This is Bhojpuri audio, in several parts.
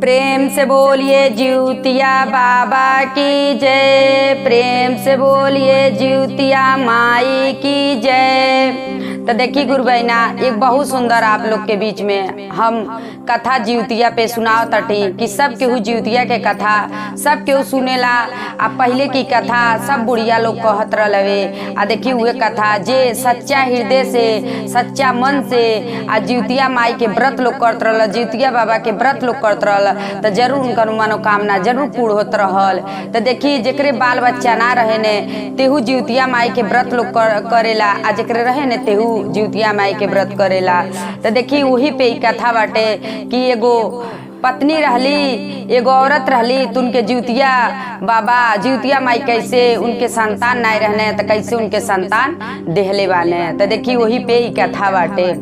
प्रेम से बोलिए जिउतिया बाबा की जय। प्रेम से बोलिए जिउतिया माई की जय। तो देखिए गुरु बहना, एक बहुत सुंदर आप लोग के बीच में हम कथा जिउतिया पे सुनाओ तटी कि सब केहू जिउतिया के कथा सब केहू सुनेला। आ पहले की कथा सब बुढ़िया लोग कहत रहलवे। आ देखिए वह कथा जे सच्चा हृदय से सच्चा मन से आ जिउतिया माई के व्रत लोग करत रहल, जिउतिया बाबा के व्रत लोग करत रहल, तो जरूर उनकर मनोकामना जरूर पूर्ण होत रहल। तो देखिए जेकरे बाल बच्चा ना रहे ने तेहू जिउतिया माई के व्रत लोग करेला, आ जेकरे रहे ने तेहू जिउतिया माई के व्रत करेला। तो देखिए वही पे कथा बाटे कि एगो पत्नी रहली, एगो औरत रहली, तो उनके जिउतिया बाबा जिउतिया माई कैसे उनके संतान नहीं रहने तो कैसे उनके संतान देहले बाने। तो देखिए वही पे कथा बाटे।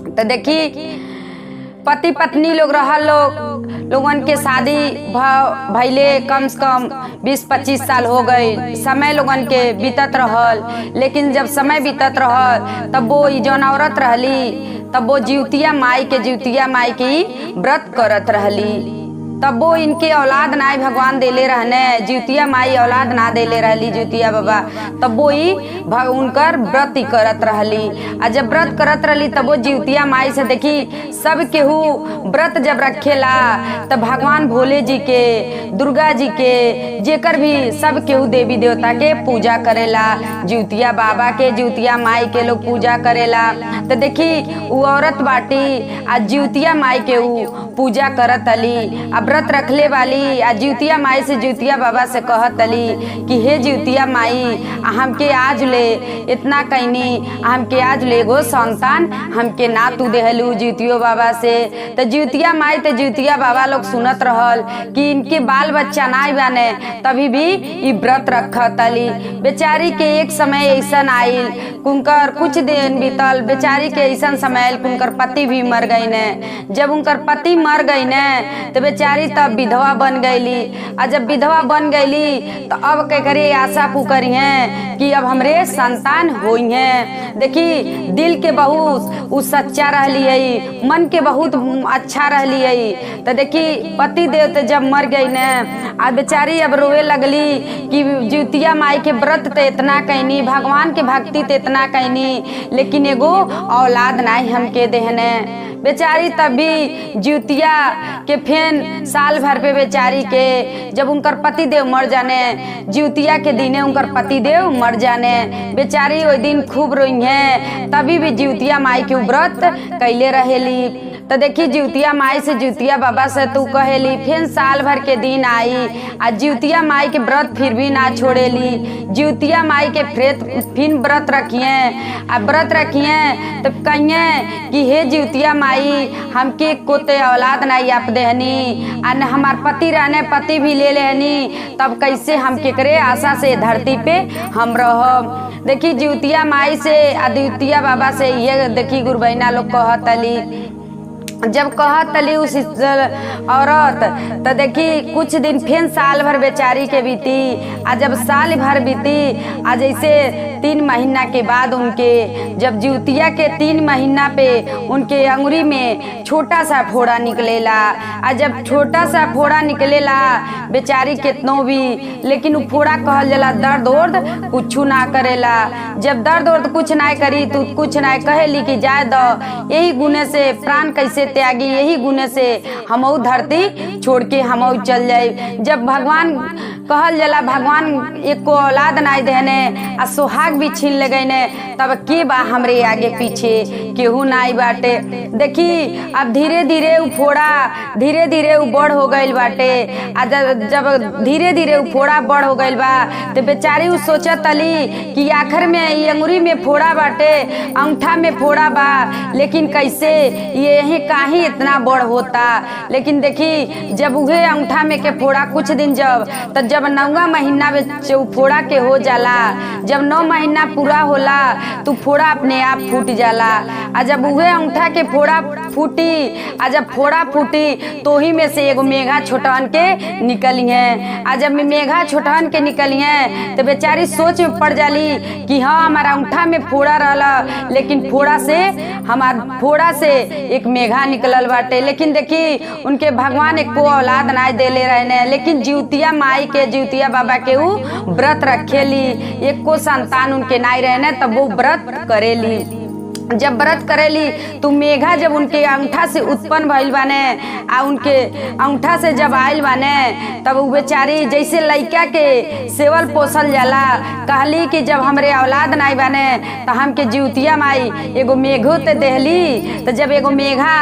तो देखिए पति पत्नी लोग रहल, लोगन के शादी भइले कम से कम 20-25 साल हो गए। समय लोगन के बीतत रहल, लेकिन जब समय बीतत रहल तब वो जौन औरत रहली तब वो जिउतिया माई की व्रत करत रहली। तब वो इनके औलाद नाई भगवान देले रहने, जिउतिया माई औलाद ना देले रहली जिउतिया बाबा, तब वो ही उनकर व्रत ही करत रहली। आ जब व्रत करत रहली तब वो जिउतिया माई से देखी सब केहू व्रत जब रखेला तब भगवान भोले जी के, दुर्गा जी के, जेकर भी सब केहू देवी देवता के पूजा करेला। जिउतिया बाबा के, जिउतिया माई के लोग पूजा करेला। तो देखी वो औरत बाटी आ जिउतिया माई के ऊ पूजा करत अली, आ व्रत रखले वाली। आ जिउतिया माई से जिउतिया बाबा से कहत अली कि हे जिउतिया माई, हमके आज ले इतना कहनी, हमके आज ले एगो संतान हमके ना तू देहलू जिउतियो बाबा से। तो जिउतिया माई तो जिउतिया बाबा लोग सुनत रहल कि इनके बाल बच्चा ना बने, तभी भी ई व्रत रखत अली। बेचारी के एक समय ऐसा आइल, उनकर कुछ दिन बीतल, बेचारी के ऐसा समय आइल उनकर पति भी मर गई ने। जब उनकर पति मर गई ने तो बेचारी तब विधवा बन गईली। और जब विधवा बन गईली तो अब के करी आशा पुकरी हैं कि अब हमरे संतान होई हैं। देखी दिल के बहुत उ सच्चा रहली है, मन के बहुत अच्छा रहली है। तो देखी पति देव तो जब मर गई ने आ बेचारी अब रोवे लगली कि जिउतिया माई के व्रत तो इतना कहनी, भगवान के भक्ति तो इतना कहनी, लेकिन एगो औलाद नहीं हमके देहने। बेचारी तभी जिउतिया के फेन साल भर पे बेचारी के जब उनकर पति देव मर जाने, जिउतिया के दिने उनकर पति देव मर जाने, बेचारी वो दिन खूब रोई है। तभी भी जिउतिया माई के व्रत कैले रहेली। तो देखी जिउतिया माई से जिउतिया बाबा से तू कहेली, फिर साल भर के दिन आई आ जिउतिया माई के व्रत फिर भी ना छोड़ेली। जिउतिया माई के फिर व्रत रखिए, आ व्रत रखिए तो कहिए कि हे जिउतिया माई, हमके कोते औलाद नहीं आप देहनी, आ हमार पति रहने पति भी ले लेनी, तब कैसे हम केकरे आशा से धरती पे हम रह। देखी जिउतिया माई से आ जिउतिया बाबा से ये देखी गुरु बहना लोग कहत अली, जब कहत अली उस औरत तो देखी कुछ दिन फिर साल भर बेचारी के बीती। आ जब साल भर बीती आ जैसे 3 महीना के बाद उनके जब जिउतिया के 3 महीना पे उनके अंगुरी में छोटा सा फोड़ा निकलेला। आ जब छोटा सा फोड़ा निकलेला बेचारी कितनों भी, लेकिन वो फोड़ा कहल जाला दर्द वर्द कुछ ना करेला। जब दर्द वर्द कुछ ना करी तो कुछ ना कहेली कि जाए दो, यही गुने से प्राण कैसे त्यागी, यही गुने से हमऊ धरती छोड़ के हमऊ चल जाए। जब भगवान कहल जाला भगवान एक को औलाद नाई देने आ सुहाग भी छीन ले गई ने, तब के बा हमरे आगे पीछे केहू नाई बाटे। देखी अब धीरे धीरे उ फोड़ा धीरे धीरे उ बड़ हो गईल बाटे। आ जब धीरे धीरे उ फोड़ा बड़ हो गईल बा तो बेचारी उ सोचत अली कि आखिर में ये अंगुरी में फोड़ा बाटे, अंगूठा में फोड़ा बा, लेकिन कैसे ये यही काहे इतना बड़ होता। लेकिन देखी जब उहे अंगूठा में के फोड़ा कुछ दिन जब 9वां महीना में फोड़ा के हो जाला, जब 9 महीना पूरा होला तो फोड़ा अपने आप फूट जाला। आ जब उहे अंगूठा के फोड़ा फूटी, आ जब फोड़ा फूटी तो ही में से एगो मेघा छोटहन के निकली है। आ जब मेघा छोटहन के निकली है तो बेचारी सोच में पड़ जाली कि हाँ हमारा अंगूठा में फोड़ा रहला, लेकिन फोड़ा से एक मेघा निकलल बाटे। लेकिन देखी उनके भगवान एक को औलाद ना देले रहने, लेकिन जिउतिया माई के जिउतिया बाबा के ऊ व्रत रखेली, एक को संतान उनके नाई रहने तब वो व्रत करेली। जब व्रत करेली तो मेघा जब उनके अंगूठा से उत्पन्न भइल बाने, आ उनके अंगूठा से जब आइल बाने तब वो बेचारी जैसे लइका के सेवल पोसल जाला, कहली कि जब हमरे औलाद नाई बाने तो हमके जिउतिया माई एगो मेघो ते देहली। तो जब एगो मेघा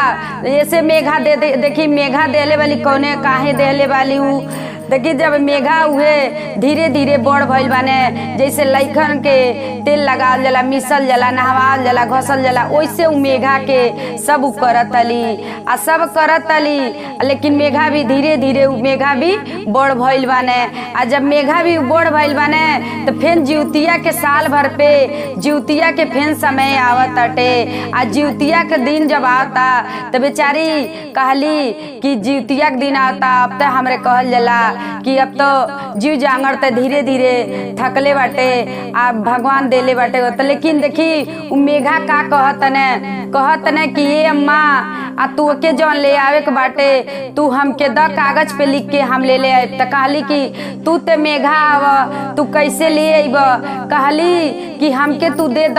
ऐसे मेघा देखी मेघा देले वाली कौने काहे देले वाली ऊ देखी जब मेघा हुए धीरे धीरे बड़ भइल बाने, जैसे लइकन के तेल लगाल जाला, मिसल जाला, नहवाल जाला, घसल जाला, वैसे उ मेघा के सब करत अली आ सब करत अली। लेकिन मेघा भी धीरे धीरे मेघा भी बड़ भइल बाने। आ जब मेघा भी बड़ भइल बाने तो फिर जिउतिया के साल भर पे जिउतिया के फिर समय आवत अटे। आ जिउतिया के दिन जब आता तो बेचारी कहली कि जिउतिया के दिन आता, अब तो हमरे कहल जाला कि अब तो जीव जांगर ते धीरे धीरे थकले बाटे, आप भगवान देले बाटे। तो लेकिन देखी उ मेघा का कहत ने कि ये अम्मा आ तू के जौन ले आवे के बाटे तू हमके द कागज पे लिख के हम ले आए। तो कहली कि तू ते मेघा आव, तू कैसे ले आइब? कहली कि हमके तू दे द,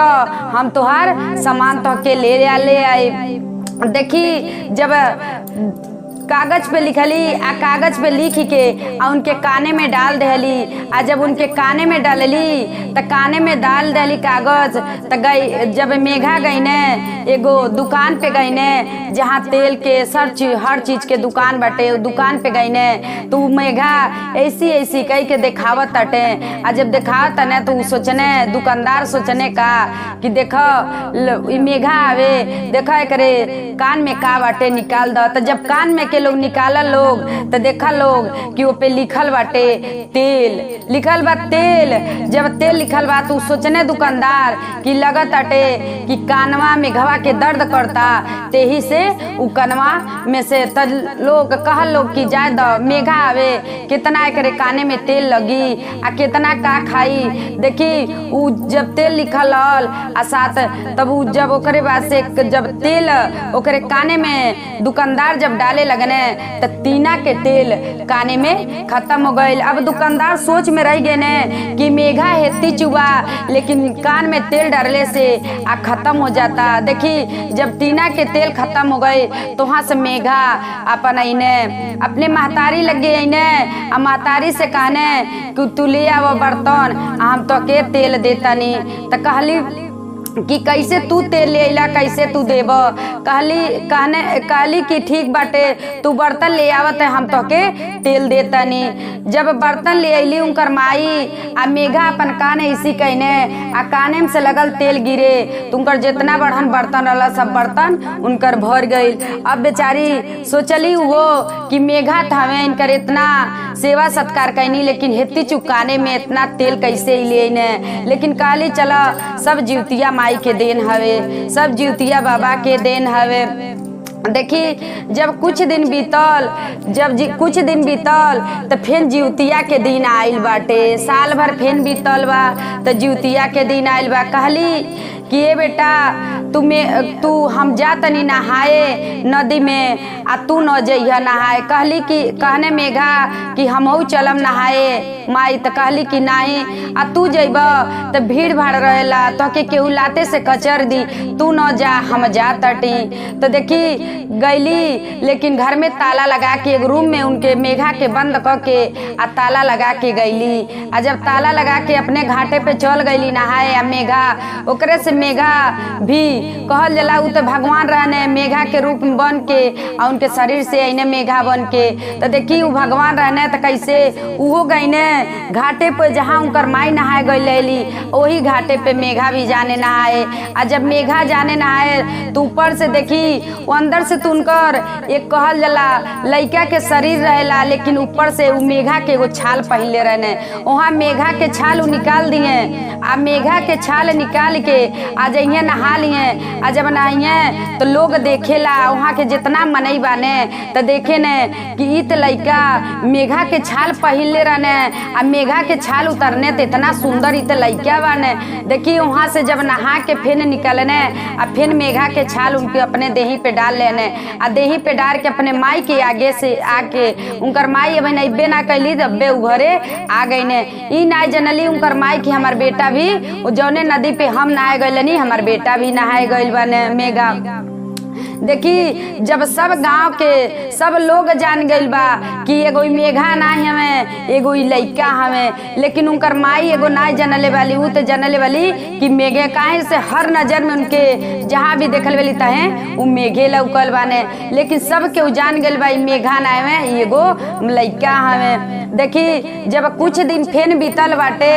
हम तोहार सामान तो के ले आए। देखी जब कागज पे लिखली आ कागज पे लिख के आ उनके काने में डाल दहली। आ जब उनके काने में डालली तो काने में डाल दहली कागज। तो गई जब मेघा गई ने एगो दुकान पे गई ने जहाँ तेल के हर चीज के दुकान बाटे, दुकान पे गई ने तो मेघा ऐसी कही के देखावत अटे। आ जब देखावत ने तो सोचने दुकानदार सोचने का कि देखो मेघा आवे, देखो एकरे कान में का बाटे निकाल दो। तो जब कान में के लोग निकाला लोग तो देखा लोग कि वो पे लिखल बाटे तेल, लिखल बा तेल। जब तेल लिखल बा तो सोचने दुकानदार कि लगत अटे कि कानवा में घवा के दर्द करता, तेही से उ कनवा में से लोग कहल लोग कि जाए द मेघा आवे, कितना एकरे काने में तेल लगी आ कितना का खाई। देखी उ जब तेल लिखल आ साथ तब उ जब ओकरे बाद से जब तेल ओकरे काने में दुकानदार जब डाले लगने तो तीना के तेल काने में खत्म हो गई। अब दुकानदार सोच में रह गए ने कि मेघा हेती चुबा, लेकिन कान में तेल डालने से आ खत्म हो जाता। देखी जब तीना के तेल खत्म हो गए तो वहाँ से मेघा अपन अपने महतारी लगे आ महतारी से कहने कि तू ले आव बर्तन, हम तो के तेल देता नहीं। तो कहली कि कैसे तू तेल ले अला, कैसे तू देब? कहली कि ठीक बाटे तू बर्तन ले आवत है, हम तो के तेल देता नहीं। जब बर्तन ले अली उनकर माई आ मेघा अपन काने इसी कहने आ काने में से लगल तेल गिरे तो उनकर जितना बढ़न बर्तन रहला सब बर्तन उनकर भर गई। अब बेचारी सोचली वो कि मेघा थावे इनकर इतना सेवा सत्कार कैनी, लेकिन हेती चुकाने में इतना तेल कैसे ले ने। लेकिन कहली चला सब जिउतिया माई के देन हवे, सब जिउतिया बाबा के देन हवे। देखी जब कुछ दिन बीतल तो फिर जिउतिया के दिन आइल बाटे, साल भर फिर बीतल बा तो जिउतिया के दिन आइल बा। कहली कि ये बेटा तू हम जा तनी नहाए नदी में आ तू न जइह नहाए। कहली कि कहने मेघा कि हमहू चलम नहाए माई। तो कहली कि नहीं आ तू जइब तो भीड़ भाड़ रहेला तो के केहू लाते से कचर दी, तू न जा हम जा तटी। तो देखी गईली, लेकिन घर में ताला लगा के एक रूम में उनके मेघा के बंद करके आ ताला लगा के गईली। आ जब ताला लगा के अपने घाटे पे चल गईली नहाए आ मेघा ओकरे से मेघा भी कहल जला उ तो भगवान रहने मेघा के रूप में बन के और उनके शरीर से अने मेघा बन के। तो देखी उ भगवान रहने तो कैसे उहो गईने घाटे पे जहाँ उनकर माई नहाए गई लेली वही घाटे पे मेघा भी जाने नहाए। आ जब मेघा जाने नहाए तो ऊपर से देखी वो अंदर से तो उनकर एक कहल जला लड़का के शरीर रहेला, लेकिन ऊपर से वो मेघा के एगो छाल पहले रहने। वहाँ मेघा के छाल निकाल दिए। आ मेघा के छाल निकाल के आज यहाँ नहा लिए। आ जब नहाइए तो लोग देखेला वहाँ के जितना मनई बाने तो देखे ने कि इत लड़का मेघा के छाल पहले रहने आ मेघा के छाल उतरने तो इतना सुंदर इत लड़का बाने। देखिए वहाँ से जब नहा के फिर निकलने आ फिर मेघा के छाल उनके अपने देही पे डाल लेने। आ देही पे डाल के अपने माई के आगे से आके उनकर माई अब नब्बे ना कैली तब्बे उघरे आ गई ने। ई ना जनली उनकर माई की हमार बेटा भी जौने नदी पे हम नहाए गइलनी हमार बेटा भी नहाए गइल बने मेघा। देखी जब सब गांव के सब लोग जान गइल बा कि एगो मेघा ना हमें एगो लइका हमें, लेकिन उनकर माई एगो ना जनले वाली उ तो जनले वाली कि मेघे काहे से हर नजर में उनके जहाँ भी देखल वाली तहे उ मेघे लौकल बाने। लेकिन सब के जान गइल बा मेघा ना हमें एगो लइका हमें। देखी जब कुछ दिन फेन बीतल बाटे,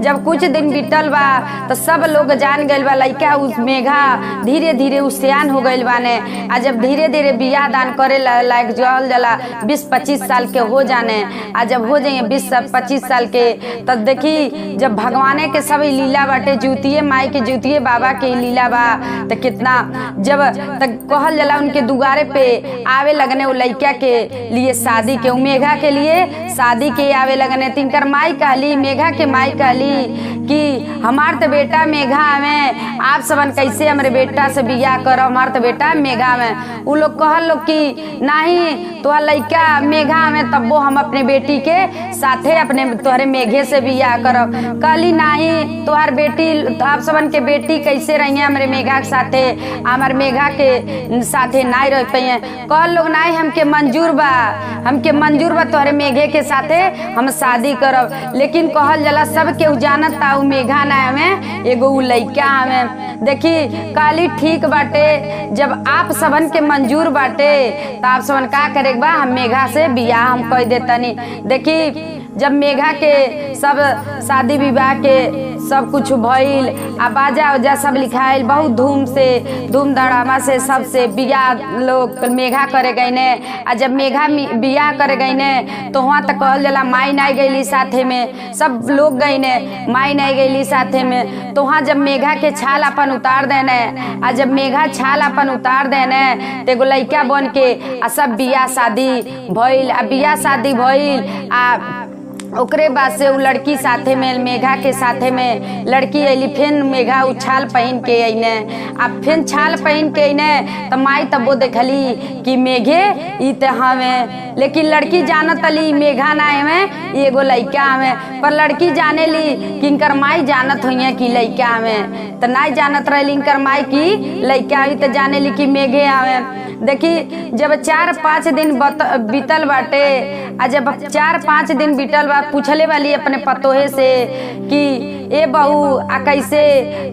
जब कुछ दिन बीतल बा तो सब लोग जान गइल बा लइका उस मेघा धीरे धीरे उसियान हो गइल बाने। आ जब धीरे धीरे बियाह दान करे लायक जल जला 20-25 साल के हो जाने। आ जब हो जाइए 20-25 साल के तब देखी जब भगवाने के सब लीला बाटे ज्योतिए माई के ज्योतिए बाबा के लीला बा तो कितना जब तक कहल जला उनके दुआरे पे आवे लगने वो लड़का के लिए शादी के मेघा के लिए शादी के आवे लगने। तिनकर माई कहली मेघा के माई कहली कि हमार तो बेटा मेघा में आप सबन कैसे हमारे बेटा से बियाह करो, हमार तो बेटा मेघा में। उ लोग कहल लोग कि नहीं तोहर लड़का मेघा में तब्बो हम अपने बेटी के साथे अपने तोहरे मेघे से बियाह करब। कहली नहीं तोहर बेटी आप सबन के बेटी कैसे रही हमारे मेघा के साथे, हमारे मेघा के साथे नहीं रह पाइए। कहल लोग नहीं हमके मंजूर बा, हमके मंजूर बा तोहरे मेघे के साथे हम शादी करब। लेकिन कहल जला सब के जानत ता उ मेघा ना हमें एगो उ लइका हमें। देखी कहली ठीक बाटे जब आप सबन के मंजूर बाटे तो आप सबन का करे बा हम मेघा से बियाह हम कह देतनी। देखी जब मेघा के सब शादी विवाह के सब कुछ भइल आ बाजा उजा सब लिखाइल बहुत धूम धड़ामा से सबसे बियाह लोग मेघा करे गई ने। आ जब मेघा बियाह करे गई ने तो वहाँ तक कहल जला माई नहीं गईली साथे में, सब लोग गई ने माई नहीं गईली साथे में। तो वहाँ जब मेघा के छाल अपन उतार देने आ जब मेघा छाल अपन उतार देने तो एगो लइका बन के आ सब बियाह शादी भइल। आ बियाह शादी भइल आ ओकरे बाद से उ लड़की साथे में मेघा के साथे में लड़की अली फिर मेघा उ छाल पहन के अने। आ फिर छाल पहन के अने तो माई तब वो देखली कि मेघे ई तो हमें, लेकिन लड़की जानत अली मेघा ना हमें एगो लइका हमें। पर लड़की जाने ली कि इनकर माई जानत हुई कि लइका हमें, तो नहीं जानत रही इनकर माई की लइका हुई तो जाने ली कि मेघे हमें। देखी जब 4-5 दिन बीतल बाटे आ जब 4-5 दिन बीतल बा पूछले वाली अपने पतोहे से कि ए बहू आ कैसे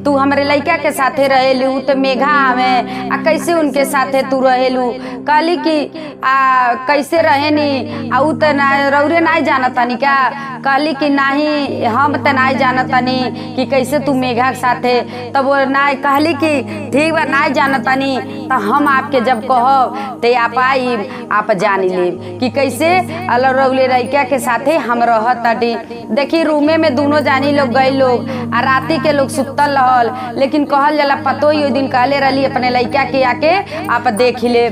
तू हमारे लड़का के साथे रहेलू तो मेघा हमें आ कैसे उनके साथे तू रहेलू। कहली कि आ कैसे रहेनी आ उ तो ना रौरे नहीं जानतानी क्या। कहली कि नहीं हम तो नहीं जानतानी कि कैसे तू मेघा के साथे। तब वो ना कहली कि ठीक बा नहीं जानतानी तो हम आपके जब कहब तो आप आई आप जान लेब कि कैसे अलग रौले लड़का के साथे हम रहत ताटी। देखी रूमे में दोनों जानी लोग गई लोग आ राती के लोग सुतल रहल, लेकिन कहल जला पतो ही दिन कहले रही अपने लड़का के आके आप देख ले।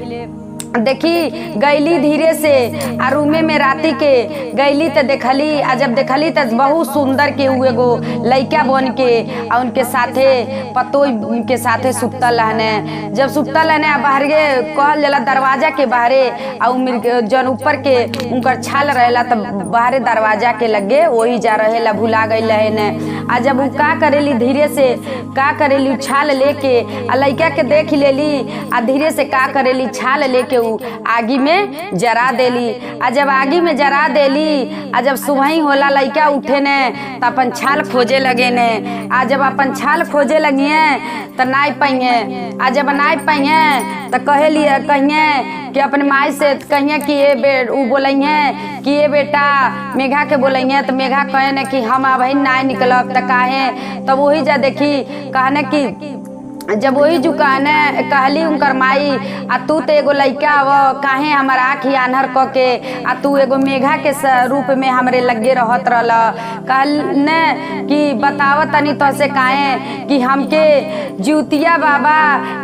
देखी गईली धीरे से आ रूमे में राती के गईली तो देखली आ जब देखली तो बहुत सुंदर के हुए गो लइका बन के आ उनके साथे पतो उनके साथे सुतल रहने। जब सुतल रहने आ बाहर कहल जला दरवाजा के बाहरे आ जन ऊपर के उनकर छाल रहेला तो बाहरे दरवाजा के लगे वही जा रहेला भुला गई रहने। आ जब उ का करेली धीरे से का करेली छाल लेके आ लइका के देख लेली आ धीरे से का करेली छाल लेके उ आगी में जरा देली। आ जब आगी में जरा देली आ जब सुबह होला लइका उठे ने त अपन छाल खोजे लगे ने। आ जब अपन छाल खोजे लगिए त नाई पाइए। आ जब नाई पाइए त कहिए कि अपने माई से कहिए कि उ बोलिए कि ये बेटा मेघा के बोलिए। तो मेघा कहे ने कि हम अब नाई निकलब। त काहे तब वही जा देखी कहने कि जब वही जो कहली उनकर माई आ तू तो एगो लइका अब काहे हमार आँखी आन्हर क के आ तू एगो मेघा के रूप में हमरे लगे रहत रहल। कहने कि बताव तनी तो से काहे कि हमके जिउतिया बाबा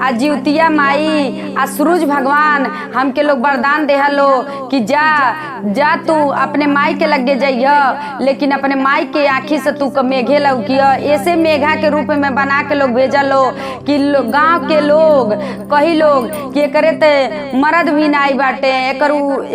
आ जिउतिया माई आ सूरज भगवान हमके लोग वरदान देहलो कि जा तू अपने माई के लगे जाइह, लेकिन अपने माई के आँखी से तू मेघे लौकिया। ऐसे मेघा के रूप में बना के लोग भेजलो कि गांव के लोग कही लोग कि एकरे ते मर्द भी नाई बाटे,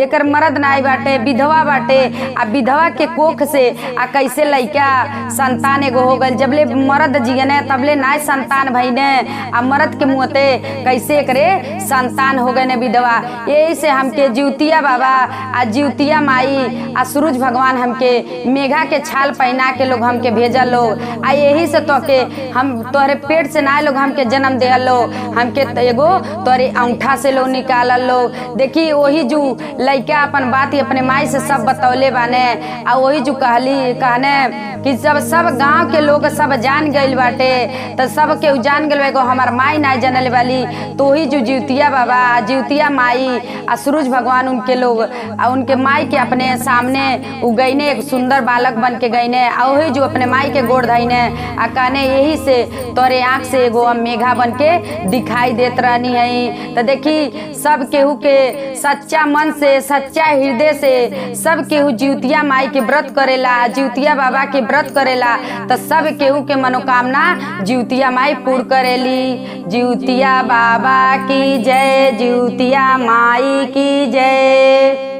एकर मर्द नाई बाटे, विधवा बाटे। आ विधवा के कोख से आ कैसे लइका संतान एगो हो गल। जबले मर्द जियने तबले नाई संतान भइने आ मर्द के मुँहते कैसे एकरे संतान हो गए ने विधवा। यही से हमके जिउतिया बाबा आ जिउतिया माई आ सूरज भगवान हमके मेघा के छाल पहना के लोग हमके भेजा लोग। आ यही से तो के हम तोहरे पेट से ना लोग हमके जन्म दे लो, हमके एगो तोरे अंगूठा से लो निकाल लो। देखी वही जो लइका अपन बात अपने माई से सब बतौले बाने। आ वही जो कहने कि सब गांव के लोग सब जान गइल बाटे। तो सब के जान गइल एगो हमार माई ना जानले वाली। तो वही जो जिउतिया बाबा जिउतिया माई आ सूरज भगवान उनके लोग आ उनके माई के अपने सामने उगैने एक सुंदर बालक बन के गईने। आ वही जो अपने माई के गोड़ धइने आ कहने यही से तोरे आँख से एगो मेघा बन के दिखाई देत रहनी है। तो देखी सब केहू के सच्चा मन से सच्चा हृदय से सब केहू जिउतिया माई के व्रत करेला, जिउतिया बाबा के व्रत करेला। तो सब केहू के मनोकामना जिउतिया माई पूर्ण करेली। जिउतिया बाबा की जय, जिउतिया माई की जय।